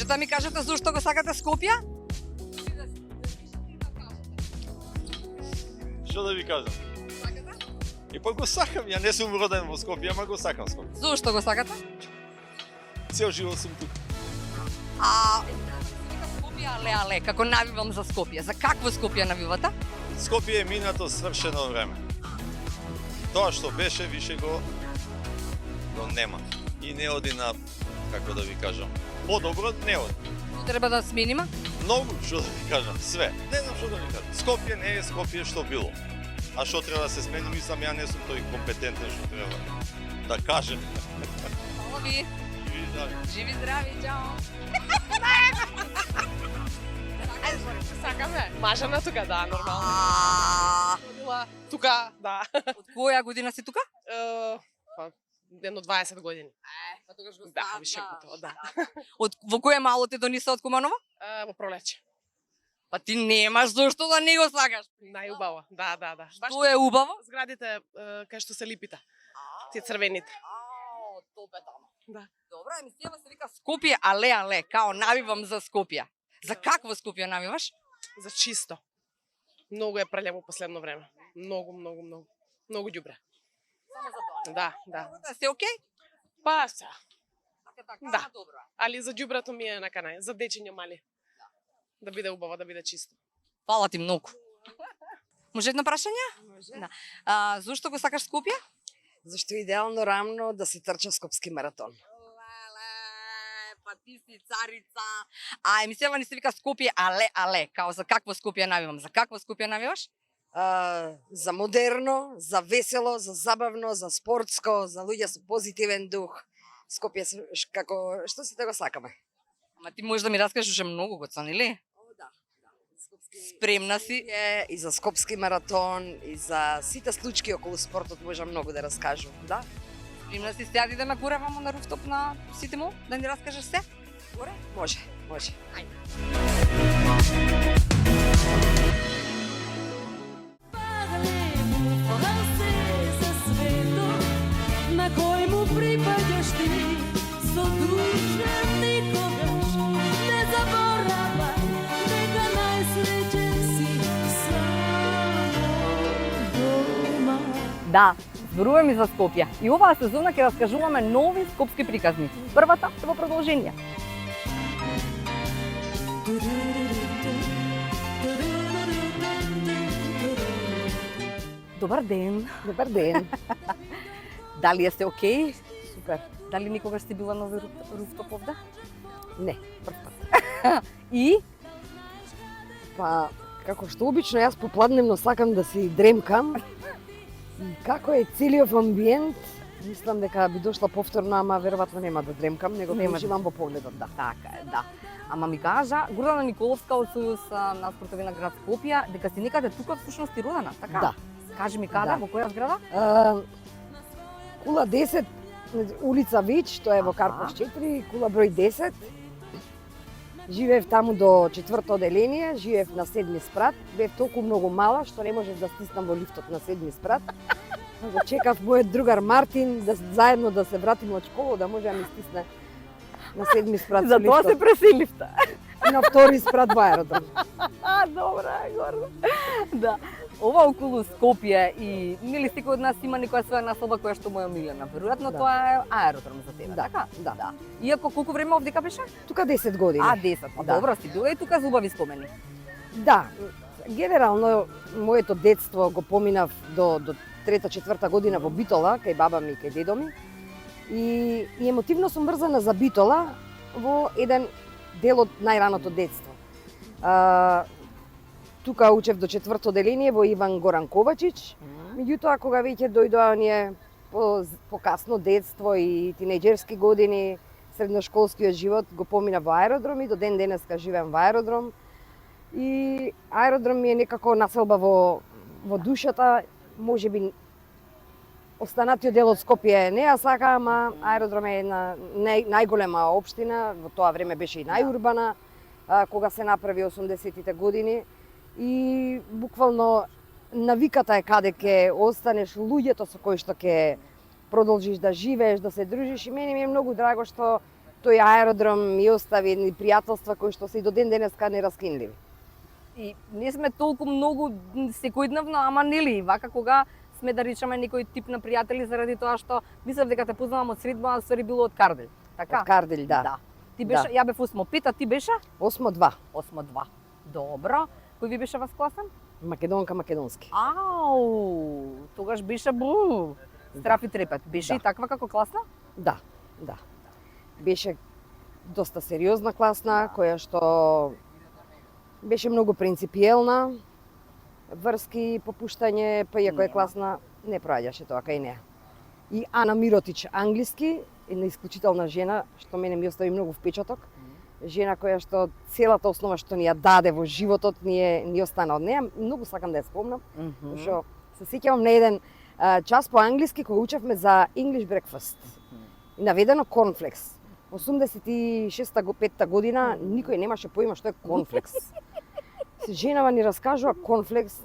Да ми кажете зошто го сакате Скопје? Што да ви кажам? И па го сакам, ја не сум роден во Скопје, ама го сакам Скопје. Зошто го сакате? Цел живот сум тука. Скопје але, како навивам за Скопје. За какво Скопје навивате? Скопје е минато свршено време. Тоа што беше, више го нема. И не оди на, како да ви кажам, подобро не оди. Треба да смениме? Многу, што да ви кажам, све. Не знам што да ви кажам. Скопје не е Скопје што било. А што треба да се смени, мислам, ја не сум тој компетентен што треба да кажем. Хвала ви. Живи здрави, чао. Сакаме. Мажана тука, да, нормално. Ходила тука, да. Од која година си тука? Едно 20 години. Па тогаш го Да, више го тоа, да. Во која мало те дониса од Куманово? Во пролече. Па ти немаш зошто да не го сакаш. Најубаво, да. Баш Што е убаво? зградите кај што се липите. Тие црвените. Топ е тамо. Да. Добра, емисијава се вика Скопје але, као навивам за Скопје. За какво Скопје навиваш? За чисто. Многу е прљаво последно време. Многу. Многу ѓубре. Само за тоа. Да. Да сте окей? Па се. Така, Да. добро. Али за ѓубрето ми е наканај, за дечиња мали. Да биде убаво, да биде чисто. Фала ти многу. Може едно прашање? Може. Да. Зошто го сакаш Скопје? Зашто е идеално рамно да се трча скопски маратон. Па ти си царица. А емисијава ни се вика Скопје але, као за какво Скопје навивам? За какво Скопје навиваш? За модерно, за весело, за забавно, за спортско, за луѓе со позитивен дух. Скопје како што сите го сакаме. Ама ти можеш да ми раскажеш многу го ценили? Да. Спремна си? И за скопски маратон, и за сите случаи околу спортот можам многу да раскажам, да? Спремна си сега да идеме горе вамо на руфтоп на сите му, да ни раскажеш се? Горе? Може. Ајде. На кој му припаѓаш ти, со душа никогаш не заборавај, дека најсреќен си само дома. Да, зборуваме за Скопје. И оваа сезона ќе раскажуваме нови скопски приказни. Првата е во продолжение. Добар ден. Добар ден. Дали сте окей? Супер. Дали никогаш сте била на руфтоп овде? Не. Прв пат. И? Па, како што обично, јас попладневно сакам да си дремкам. И како е целиот амбиент, мислам дека би дошла повторно, ама веројатно нема да дремкам, него Нема ќе да. уживам во погледот, да. Така е, да. Ама ми кажа Гордана Николовска од Сојуз на спортови на град Скопје дека си некаде тука всушност и родена, така? Да. Кажи ми каде, Да. во која зграда? Кула 10, улица Вич, тоа е во Карпош 4, кула број 10. Живеев таму до 4-то оделение, живеев на 7-ми спрат. Бев толку многу мала што не можев да стиснам во лифтот на 7-ми спрат. Го чекав мојот другар Мартин да заедно да се вратиме од школа, да може да ми стисне на 7-ми спрат со Затоа се лифтот. преселивте. И на втори спрат во аеродром. Добра, Горда. Да. Ова околу Скопје и нели секој од нас има некоја своја наслова која што му е омилена. Веројатно Да. тоа е аеродром за тебе, Да, така? да. Иако колку време овдека беше? Тука 10 години. 10. Да. Добро си била и тука за убави спомени. Да, генерално моето детство го поминав до 3-4 година во Битола, кај баба ми, кај дедо ми. И емотивно сум врзана за Битола во еден дел од најраното детство. Тука учев до 4-то оделение во Иван Горан Ковачич. Меѓутоа, кога веќе дојдоа оние по-касно детство и тинејџерски години, средношколскиот живот го помина во аеродром и до ден денеска живеам во аеродром. И аеродром ми е некако населба во душата, можеби останатиот дел од Скопје не ја сака, ама аеродром е една најголема општина, во тоа време беше и најурбана, кога се направи 80-тите години. И буквално навиката е каде ќе останеш, луѓето со кои што ќе продолжиш да живееш, да се дружиш. И мене ми е многу драго што тој аеродром ми остави едни пријателства кои што се и до ден денеска нераскинливи. И не сме толку многу секојдневно, ама нели, вака кога сме да речеме некој тип на пријатели заради тоа што мислев дека те познавам од средба, а ствари било од Кардель. Така? Од Кардель, да. Ти беше, Да. ја бев 8-5, а ти беше? 8-2. 8-2. Добро. Кој ви беше вас класен? Македонка, македонски. Ау, тогаш беше страф и трепет. Беше Да. и таква како класна? Да, да. Беше доста сериозна класна, која што беше многу принципиелна, врски, попуштање, па иако е Нема. класна, не проаѓаше тоа кај неа. И Ана Миротич, англиски, една исклучителна жена, што мене ми остави многу впечаток. Жена која што целата основа што ни ја даде во животот ни остана од неа. Многу сакам да ја спомнам, што се сеќавам на еден час по англиски кој учевме за English breakfast. И наведено корнфлекс. 86-та година никој немаше поима што е корнфлекс. Женава ни раскажува корнфлекс.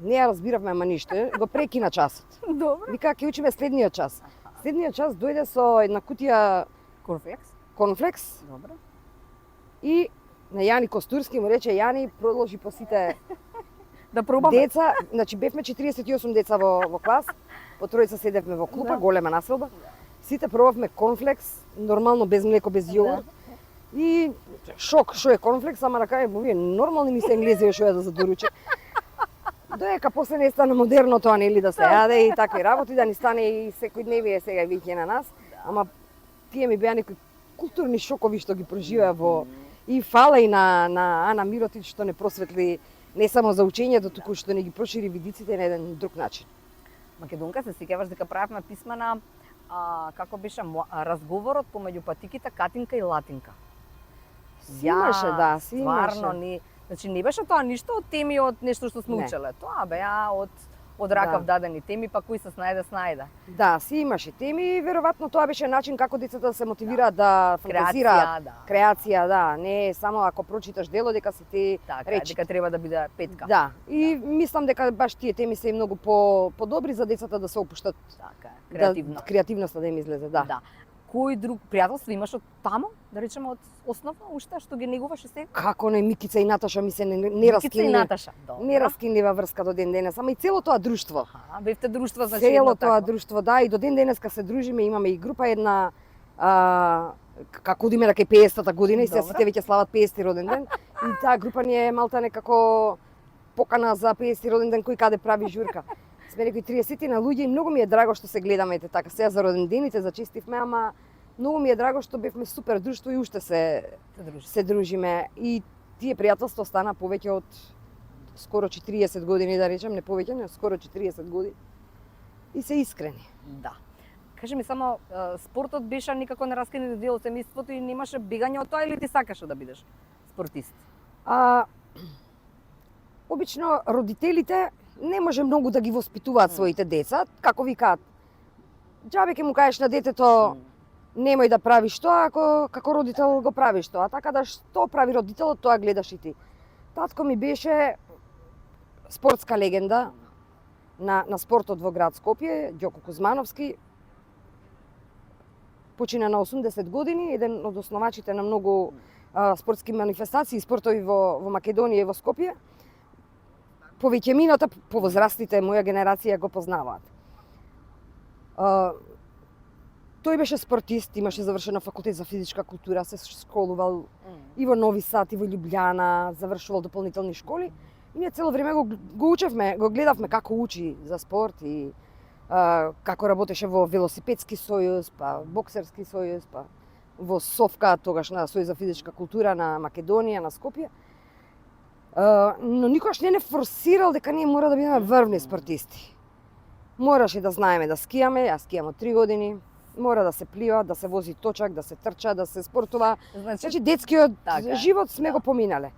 Не ја разбиравме ама ништо, го прекина часот. Добро. Вика ќе учиме следниот час. Следниот час дојде со една кутија Корфлекс. корнфлекс Добро. и на Јани Костурски му рече Јани продолжи по сите Да пробаме. деца, значи бевме 48 деца во клас, по тројца седевме во клупа, Да. голема населба. Сите пробавме корнфлекс, нормално без млеко, без јогурт. И шок, што е корнфлекс, ама на крај овие нормални ми се енглези што ја да задоруче. Доека после не стана модерно тоа нели да се јаде и такви работи, да ни стане и секојдневие сега веќе на нас, ама тие ми беа некои културни шокови што ги проживеа во и фала и на Ана Миротич што не просветли не само за учењето, туку што не ги прошири видиците на еден друг начин. Македонка, се сеќаваш дека правевме писмена како беше разговорот помеѓу патиките Катинка и Латинка. Си имаше, да, си стварно, имаше. значи не беше тоа ништо од теми од нешто што сме Не. учеле. Тоа беа од ракав Да. дадени теми, па кој се снајде, снајде. Да, си имаше теми и веројатно тоа беше начин како децата да се мотивираат да фантазираат. Креација, да. Креација, да, не е само ако прочиташ дело дека си ти Така, речи. дека треба да биде петка. Да, и мислам дека баш тие теми се и многу подобри за децата да се опуштат, Така, креативно. креативноста да им излезе, да. Да. Кој друг пријателство имаш од таму, да речеме од основно уште што ги негуваш и сега? Како не Микица и Наташа ми се Микица и нераскинлива, Наташа. Добро. нераскинлива врска до ден денес, ама и цело тоа друштво. Аха, бевте друштво, значи Цело едно тоа такво. друштво, да, и до ден денеска се дружиме, имаме и група една како одиме дека е 50-та година и сега Добро. сите веќе слават 50-ти роден ден и таа група ни е малта некако покана за 50-ти роден ден кој каде прави журка. Сме некои 30 на луѓе и многу ми е драго што се гледаме ете така. Сега за роден дените зачестивме, ама многу ми е драго што бевме супер друштво и уште Се дружи. се дружиме и тие пријателство стана повеќе од скоро 40 години, да речем, не повеќе, не скоро 40 години. И се искрени. Да. Кажи ми само, спортот беше никако нераскинет дел од семејството и немаше бегање од тоа или ти сакаше да бидеш спортист? Обично родителите не може многу да ги воспитуваат своите деца, како викаат. Џабе ќе му кажеш на детето немој да правиш тоа ако како родител го правиш тоа, така да што прави родителот тоа гледаш и ти. Татко ми беше спортска легенда на спортот во град Скопје, Ѓоко Кузмановски. Почина на 80 години, еден од основачите на многу спортски манифестации и спортови во Македонија и во Скопје. Повеќемината, повозрастите, моја генерација го познаваат. Тој беше спортист, имаше завршено факултет за физичка култура, се школувал и во Нови Сад, и во Љубљана, завршувал дополнителни школи. И ние цело време го учевме, го гледавме како учи за спорт и како работеше во велосипедски сојуз, па боксерски сојуз, па во Совка, тогаш на Сојуз за физичка култура на Македонија, на Скопје. Но никогаш не форсирал дека ние мора да бидеме врвни спортисти. Мораше да знаеме да скијаме, јас скијам од 3 години, мора да се плива, да се вози точак, да се трча, да се спортува. Значи, Значи детскиот Така е, живот сме да. го поминале.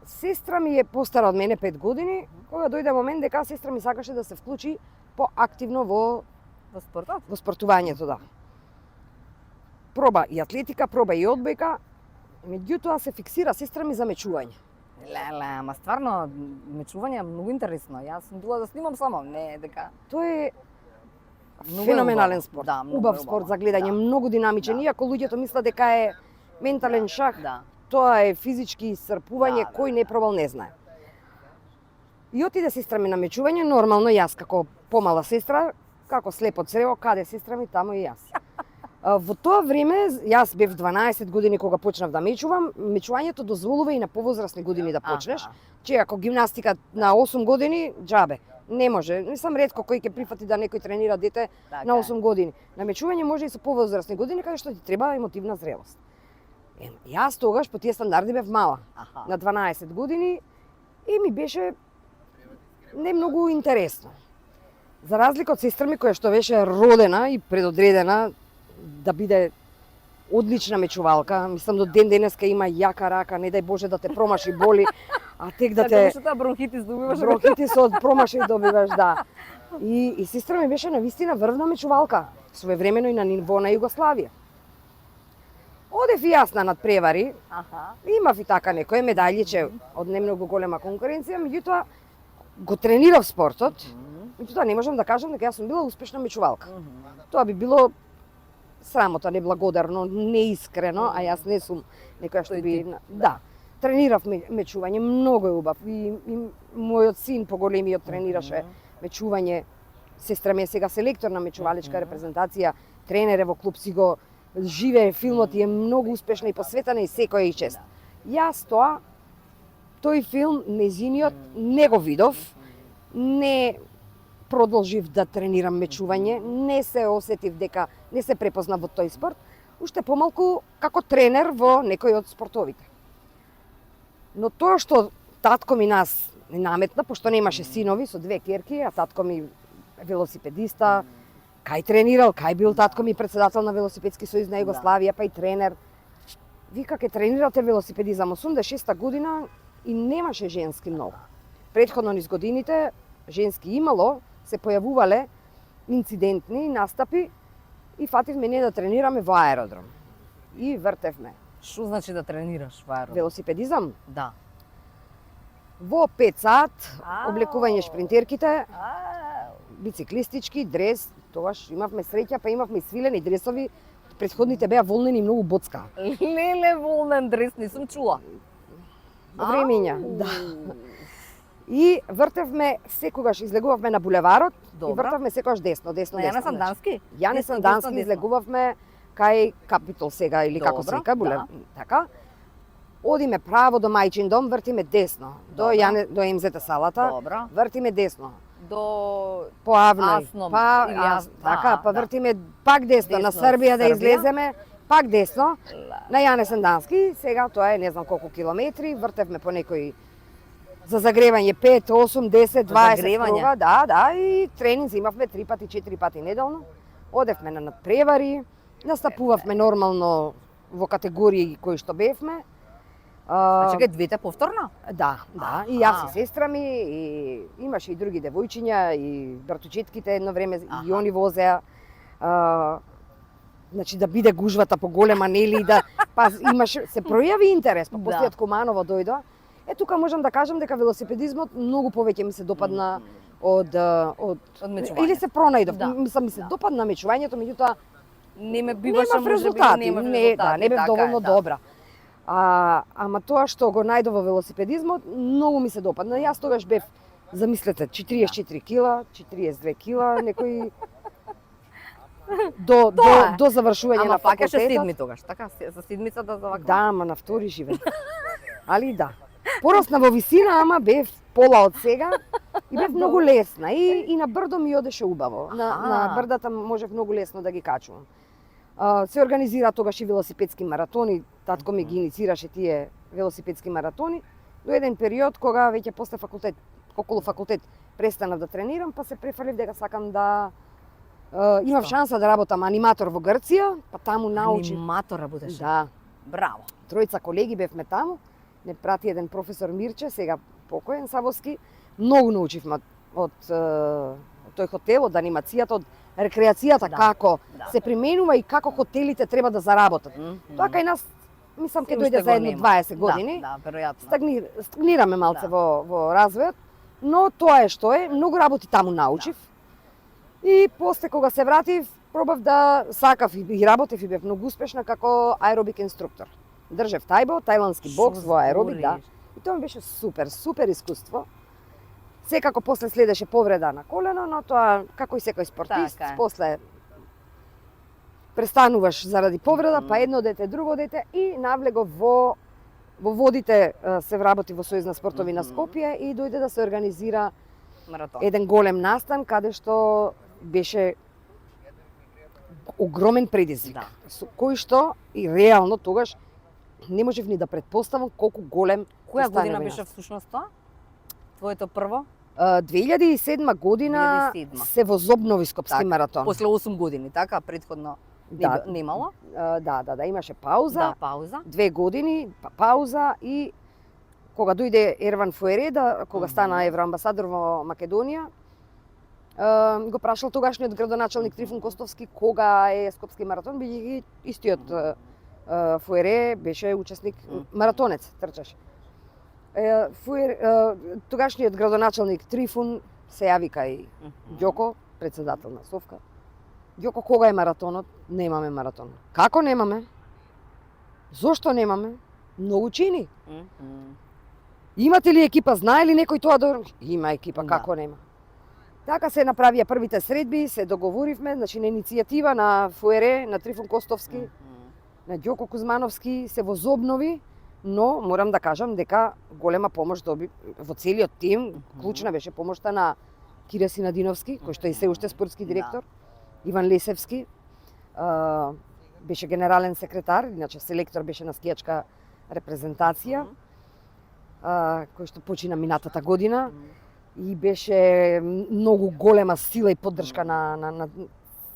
Сестра ми е постара од мене 5 години, кога дојде момент дека сестра ми сакаше да се вклучи поактивно во спортот? спортувањето, да. Проба и атлетика, проба и одбојка, меѓутоа се фиксира сестра ми за мечување. Леле, ама стварно, мечување е многу интересно. Јас сум била да снимам само, не дека... Тоа е Многу е феноменален убаво. спорт. Да, многу Убав е спорт убаво. за гледање, Да. многу динамичен. Да. Иако луѓето мислат дека е ментален шах, Да. тоа е физички исцрпување, Да, да, кој не пробал не знае. И отиде сестра ми на мечување, нормално јас како помала сестра, како слеп од црево, каде сестра ми, таму и јас. Во тоа време, јас бев 12 години кога почнав да мечувам, мечувањето дозволува и на повозрасни години да почнеш, че ако гимнастика на 8 години, џабе, не може. Не сам ретко кој ќе прифати да некој тренира дете Така на е. 8 години. На мечување може и со повозрасни години, каде што ти треба емотивна зрелост. Јас тогаш по тие стандарди бев мала, Аха. на 12 години, и ми беше не многу интересно. За разлика од сестра ми која што беше родена и предодредена да биде одлична мечувалка, мислам до ден денеска има јака рака, не дај Боже да те промаши боли, а тек да Така те беше таа бронхитис добиваш. бронхитис од промашај добиваш, да. И сестра ми беше навистина врвна мечувалка, своевремено и на ниво на Југославија. Одев и јас на надпревари, Аха. имав и така некое медаљиче од немногу голема конкуренција, меѓутоа го тренирав спортот, меѓутоа не можам да кажам дека јас сум била успешна мечувалка. Тоа би било срамота, неблагодарно, неискрено, а јас не сум некоја што Тој би... тип. Да, тренирав мечување, многу е убав. И мојот син поголемиот тренираше мечување. Сестра ми е сега селектор на мечуваличка репрезентација, тренер е во клуб Сиго, живее филмот и е многу успешна и посветена и секоја и чест. Јас тој филм, незиниот, не го видов, не продолжив да тренирам мечување, не се осетив дека не се препознав во тој спорт, уште помалку како тренер во некој од спортовите. Но тоа што татко ми нас не наметна, пошто немаше синови со 2 ќерки, а татко ми велосипедиста, кај тренирал, кај бил татко ми председател на Велосипедски сојуз на Југославија, па и тренер. Вика, ке тренирате велосипедизам 86-та година и немаше женски многу. Предходно низ годините женски имало, се појавувале инцидентни настапи и фативме не да тренираме во аеродром. И вртевме. Што значи да тренираш во аеродром? Велосипедизам Да. во 5 сат, Ау. облекување шпринтерките, А, бициклистички, дрес, тогаш имавме среќа, па имавме и свилени дресови, предходните беа волнени и многу боцка. леле волнен дрес, не сум чула. Времења, Ау. да. И вртевме, секогаш излегувавме на булеварот и Добра. вртевме секогаш десно, десно, На десно. Јана Сандански? Јане Десно, Сандански десно, десно. излегувавме кај Капитол сега или како се Добро, вика, да. така. Одиме право до Мајчин дом, вртиме десно, до Добро. Јане до МЗТ салата, Добро. вртиме десно. До По Авној, Асном, па или така, па да. вртиме пак десно, на Десно, Србија да Србија. излеземе, пак десно, на Јане Сандански, сега тоа е не знам колку километри, вртевме по некои за загревање 5, 8, 10, 20 загревање? круга, да, и тренинзи имавме 3 пати, 4 пати неделно. Одевме на надпревари, настапувавме нормално во категории кои што бевме. Чекај, двете повторно? Да, да, и јас и сестра ми, и имаше и други девојчиња, и братучетките едно време, и они возеа. Значи да биде гужвата поголема, нели, да па имаше се пројави интерес, па после од Куманово дојдоа. Тука можам да кажам дека велосипедизмот многу повеќе ми се допадна од мечувањето. или се пронајдов. Да. Мислам, ми се допадна мечувањето, меѓутоа Не ме биваше немав резултати, немав не, да, не бев така доволно е, да. добра. Ама тоа што го најдов во велосипедизмот, многу ми се допадна. Јас тогаш бев, замислете, 44 кила, 42 кила, некои до завршување Ама на факаше факултетот. седми тогаш, така, за седмицата за вака. Да, ама на втори живеев. Али да. Порасна во висина, ама бев пола од сега и бев многу лесна. И на брдо ми одеше убаво. На брдата можев многу лесно да ги качувам. Се организира тогаш и велосипедски маратони, татко ми ги инициираше тие велосипедски маратони. До еден период кога веќе после факултет, околу факултет престанав да тренирам, па се префрлив дека сакам да имав шанса да работам аниматор во Грција, па таму научив. Аниматор работеше. Да, Браво. тројца колеги бевме таму не прати еден професор Мирче, сега покоен Савоски. Многу научивме од тој хотел, од анимацијата, од рекреацијата, Да, како да. се применува и како хотелите треба да заработат. Тоа кај нас, мислам, ќе Се дојде уште за го едно нема. 20 години. Да, веројатно. Стагнираме малце Да. во развојот, но тоа е што е. Многу работи таму научив. И после кога се вратив, пробав да сакав и работев и бев многу успешна како аеробик инструктор. Држев тајбо, тајландски бокс Што во аеробик, да. збориш? И тоа ми беше супер искуство. Секако после следеше повреда на колено, но тоа како и секој спортист, Така е. после престануваш заради повреда, па едно дете, друго дете и навлего во водите се вработи во Сојуз на спортови на Скопје и дојде да се организира Маратон. еден голем настан каде што беше огромен предизвик. Да. Со кој што и реално тогаш не можев ни да претпоставам колку голем Која ќе стане година овој беше настан. всушност тоа? Твоето прво? 2007 година 2007. се возобнови Скопски Така, маратон. После 8 години, така? Предходно Да. немало? Да, имаше пауза. Да, пауза. 2 години пауза и кога дојде Ерван Фуере, кога стана евроамбасадор во Македонија, го прашал тогашниот градоначалник Трифун Костовски кога е Скопски маратон, бидејќи истиот Фуере беше учесник, маратонец, трчаше. Тогашниот градоначалник Трифун се јави кај Ѓоко, председател на Совка. Ѓоко, кога е маратонот? Немаме маратон. Како немаме? Зошто немаме? Многу чини. Имате ли екипа? Знае ли некој тоа да... Има екипа, Да. како нема? Така се направија првите средби, се договоривме, значи на иницијатива на Фуере, на Трифун Костовски, на Ѓоко Кузмановски се возобнови, но морам да кажам дека голема помош доби во целиот тим. Клучна беше помошта на Кире Синадиновски, кој што е се уште спортски директор, Иван Лесевски, беше генерален секретар, иначе селектор беше на скијачка репрезентација, кој што почина минатата година и беше многу голема сила и поддршка на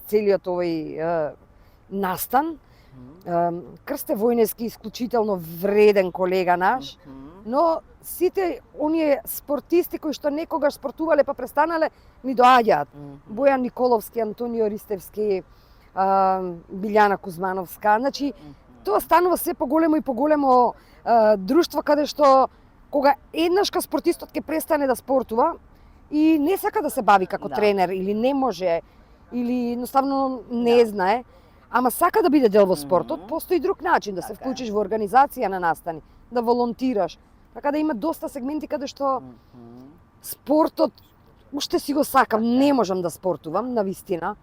целиот овој настан. Крсте Војнески, исклучително вреден колега наш, но сите оние спортисти кои што некогаш спортувале па престанале, ни доаѓаат. Бојан Николовски, Антонио Ристевски, Билјана Кузмановска. Значи, тоа станува се поголемо и поголемо друштво каде што кога еднашка спортистот ќе престане да спортува и не сака да се бави како тренер или не може или едноставно не знае, ама сака да биде дел во спортот, постои друг начин да се вклучиш во организација на настани, да волонтираш. Така да има доста сегменти каде што спортот уште си го сакам, не можам да спортувам на вистина,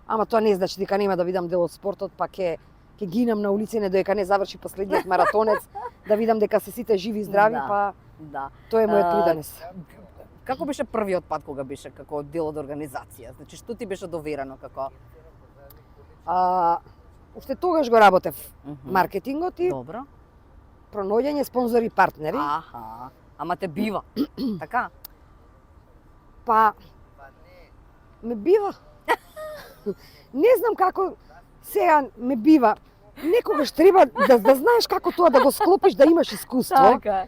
ама тоа не значи дека нема да видам дел од спортот, па ќе гинам на улиците додека не заврши последниот маратонец, да видам дека се сите живи и здрави, па Да. тоа е мојот приданес. Како беше првиот пат кога беше како дел од организација? Значи, што ти беше доверено како? Уште тогаш го работев маркетингот и Добро. пронаоѓање спонзори и партнери. Аха. Ама те бива. Така? Па ме бива. Не знам како сега ме бива. Некогаш треба да знаеш како тоа да го склопиш, да имаш искуство. Така.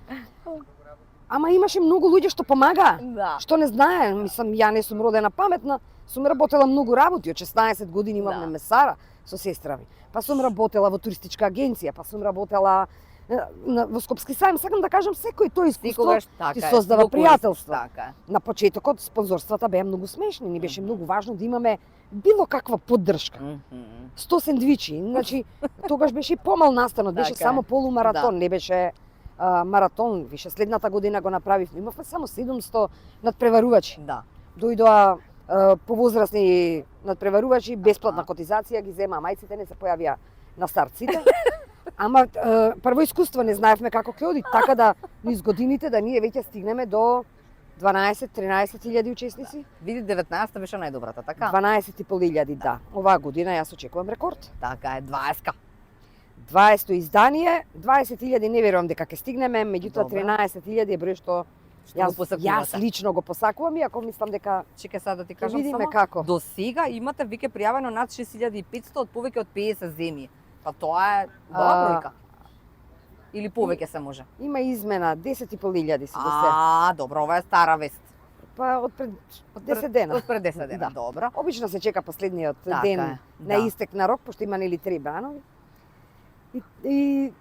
Ама имаше многу луѓе што помагаа. Да. Што не знае, мислам, ја не сум родена паметна, сум работела многу работи, од 16 години имавме месара со сестра ми. Па сум работела во туристичка агенција, па сум работела во Скопски сајм. Сакам да кажам, секој тој искуство ти создава пријателство. Така. На почетокот спонзорствата беа многу смешни, ни беше многу важно да имаме било каква поддршка. 100 сендвичи, значи тогаш беше и помал настанот, беше Така е. само полумаратон, Да. не беше маратон. Више следната година го направивме, имавме само 700 надпреварувачи. Да. Дојдоа повозрасни надпреварувачи, бесплатна котизација ги зема, мајците не се појавија на стартците. Ама прво искуство не знаевме како ќе оди, така да низ годините да ние веќе стигнеме до 12-13 учесници. Види 19-та беше најдобрата, така? 12.500, да. Оваа година јас очекувам рекорд. Така е, 20-ка. 20-то издание, 20.000 не верувам дека ќе стигнеме, меѓутоа Добро. 13.000 е број што Што го посакувате? јас лично го посакувам, иако мислам дека Чекај сега да ти ќе кажам видиме само. како. До сега имате веќе пријавено над 6500 од повеќе од 50 земји. Па тоа е добра бројка. Или повеќе се може? Има измена 10.500 си до се. Добро, ова е стара вест. Па од пред 10 дена. Од пред 10 дена, Да. добро. Обично се чека последниот Така ден е, на да. истек на рок, пошто има нели 3 бранови. И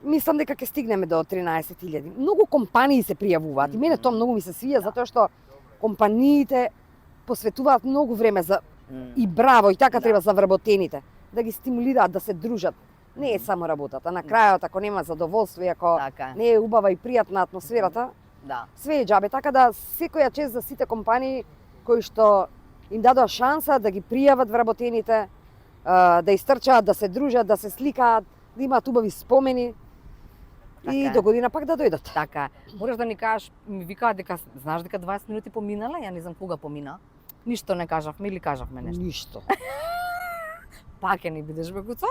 мислам дека ќе стигнеме до 13.000. Многу компании се пријавуваат и мене тоа многу ми се свија затоа што компаниите посветуваат многу време за и браво, и така треба за вработените, да ги стимулираат да се дружат. Не е само работата. На крајот, ако нема задоволство и ако Така е. не е убава и пријатна атмосферата, Да. све е џабе. Така да секоја чест за сите компании кои што им дадоа шанса да ги пријават вработените, да истрчаат, да се дружат, да се сликаат, да имаат убави спомени и Така е. до година пак да дојдат. Така е. Мораш да ни кажеш, ми викаат дека знаеш дека 20 минути поминале, ја не знам кога помина. Ништо не кажавме или кажавме нешто. Ништо. Пак ќе ни бидеш бекуцо?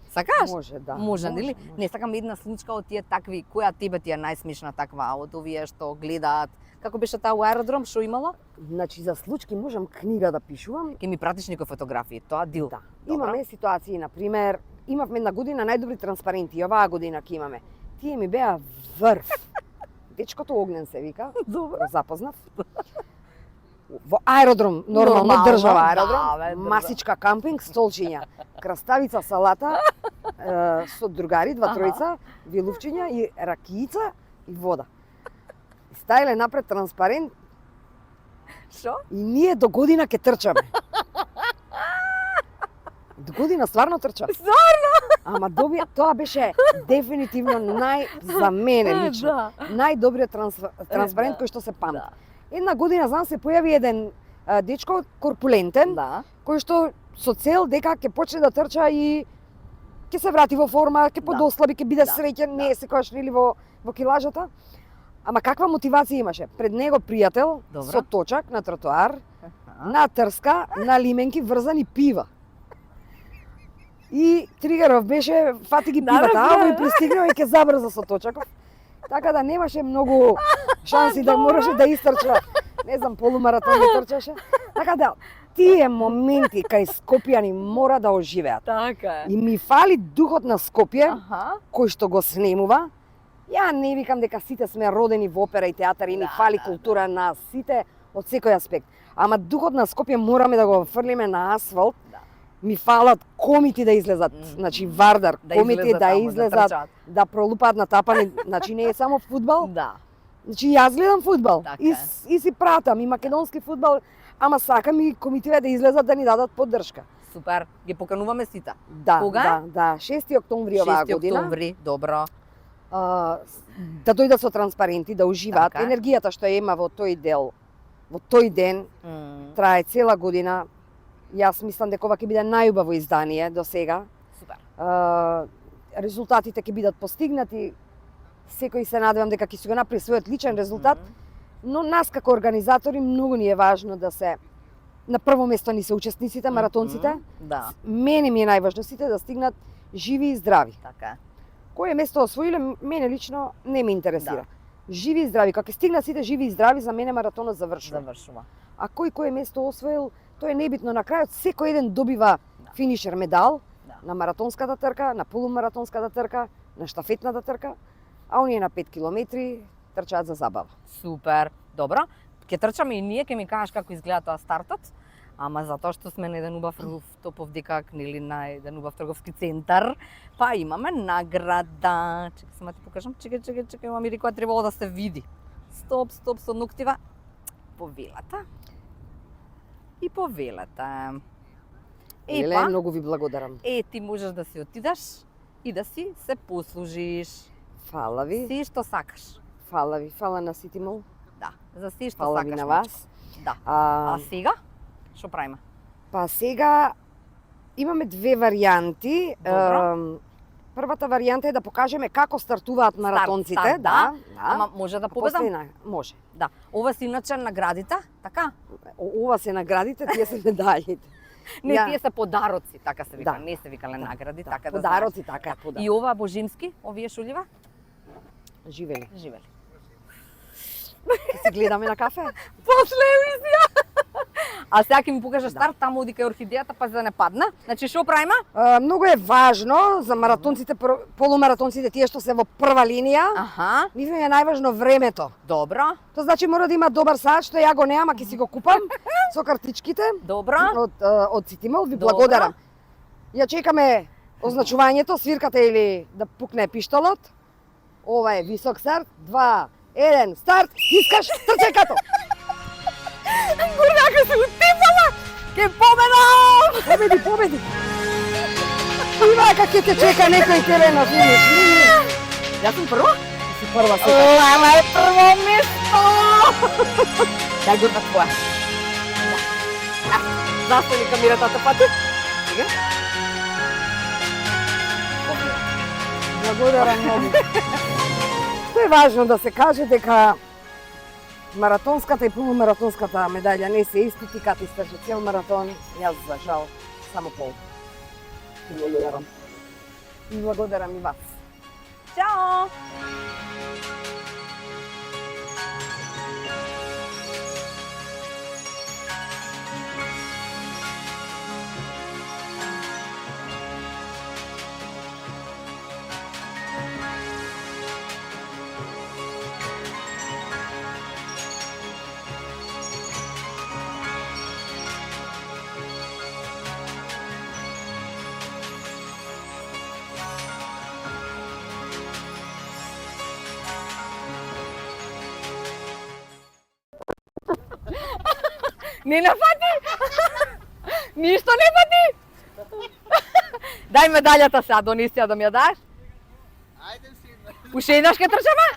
Сакаш? Може, да. Може, нели? Не сакам една случка од тие такви, која тебе ти е најсмешна таква од овие што гледаат. Како беше таа у аеродром, што имала? Значи за случки можам книга да пишувам. Ќе ми пратиш некои фотографии, тоа дил. Да. Добро. Имаме ситуации, на пример, имавме една година најдобри транспаренти, и оваа година ќе имаме. Тие ми беа врв. Дечкото Огнен се вика, Добро. го запознав. Во аеродром, нормално Нормално, држава аеродром, да, бе, држава. масичка кампинг, столчиња, краставица салата, со другари, два Аха. тројца, вилувчиња и ракијица и вода. Стајле напред транспарент Што? и ние до година ќе трчаме. До година стварно трчам. Стварно? Ама тоа беше дефинитивно за мене лично, Да. најдобриот транспарент Да. кој што се памти. Да. Една година, знам, се појави еден дечко корпулентен, Да. кој што со цел дека ќе почне да трча и ќе се врати во форма, ќе подослаби, ќе биде Да. среќен, не е секогаш нели во килажата. Ама каква мотивација имаше? Пред него пријател Добро. со точак на тротоар, Аха. на трска, на лименки врзани пива. И Тригеров беше фати ги Да, пивата, да, а да. овој пристигнал и ќе забрза со точаков. Така да немаше многу шанси да мораше да истрча, не знам, полумаратон да трчаше. Така да тие моменти кај Скопјани мора да оживеат. Така е. И ми фали духот на Скопје, Аха. кој што го снемува. Ја не викам дека сите сме родени во опера и театар и ни фали култура на сите од секој аспект. Ама духот на Скопје мораме да го фрлиме на асфалт. Да. Ми фалат комити да излезат, значи Вардар, Да комити излезат да таму, да излезат, трчаат. да пролупаат на тапани, значи не е само фудбал. Да. Значи јас гледам фудбал Така и, е. и си пратам и македонски фудбал, ама сакам и комитиве да излезат да ни дадат поддршка. Супер. Ги покануваме сите. Да, Кога? да, 6 октомври оваа 6 година. октомври, добро. Да дојдат со транспаренти, да уживаат. Така е. Енергијата што ја има во тој дел, во тој ден, трае цела година. Јас мислам дека ова ќе биде најубаво издание до сега. Супер. Резултатите ќе бидат постигнати. Секој се надевам дека ќе си го направи својот личен резултат, но нас како организатори многу ни е важно да се на прво место ни се учесниците, маратонците. Да, Мене ми е најважно сите да стигнат живи и здрави. така е. Кое место освоиле, мене лично не ме интересира. Живи и здрави, кога ќе стигнат сите живи и здрави, за мене маратонот завршува. Завршува. А кој кое место освоил, тоа е небитно. На крајот секој еден добива финишер медал на маратонската трка, на полумаратонската трка, на штафетната трка, а оние на 5 километри трчаат за забава. Супер. Добро. Ќе трчаме и ние, ќе ми кажеш како изгледа тоа стартот. Ама затоа што сме на еден убав руфтопов декак, нели на еден убав трговски центар, па имаме награда. Чекај само ти покажам. Чекај, имам или која требало да се види. Стоп, со ноктива. Повелата. И повелата. Еле, Епа, многу ви благодарам. ти можеш да си отидеш и да си се послужиш. Фала ви, Си што сакаш. фала ви, фала на Ситимол, Да, за си што фала сакаш. ви на вас. Да. А А, сега? Што правиме? па сега имаме две варијанти. Добро. Првата варијанта е да покажеме како стартуваат маратонците, старт, да. Ама може да А после победам? може. Да. Ова се иначе наградите, така? Ова се наградите, тие се медаљите. Не, Ја- тие се подароци, така се вика. Да. Не се викале награди, Да, така да подароци, знаеш. така е, подароци. И ова божимски, овие шуљива? Живели. Живели. Ќе се гледаме на кафе? После емисија! А сега ќе ми покажеш старт таму оди кај орхидејата, па за да не падна. Значи што правиме? Многу е важно за маратонците, полумаратонците, тие што се во прва линија, Аха, нивно е најважно времето. добро, Тоа значи мора да има добар саат, што ја го немам, а ќе си го купам со картичките добро. од Цитимал. Ви Добро. благодарам. Ја чекаме означувањето, свирката или да пукне пиштолот. Ова е висок старт. 2, 1, старт. Искаш, трчај като. Гордака се утипала! Ке победам! Победи. Ивака ќе те чека некој тебе на финиш. Јас сум прво? Си прва сега. Лама е прво место! Дај горда твоја. Застани камерата пати. Сега. Благодарам многу. Што е важно да се каже дека маратонската и полумаратонската медаља не се исти, ти кати стрча цел маратон, јас за жал само пол. И благодарам. И благодарам и вас. Чао! Не нафати! Ништо не фати! Дај медаљата сега, донеси ја да ми ја даш. Ајде си. Уште еднаш ке трчаме?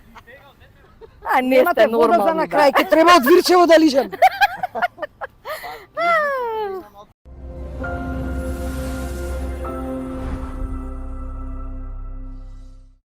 А, не Немате сте вода за нормални. на крај, ќе треба од Вирчево да лижам.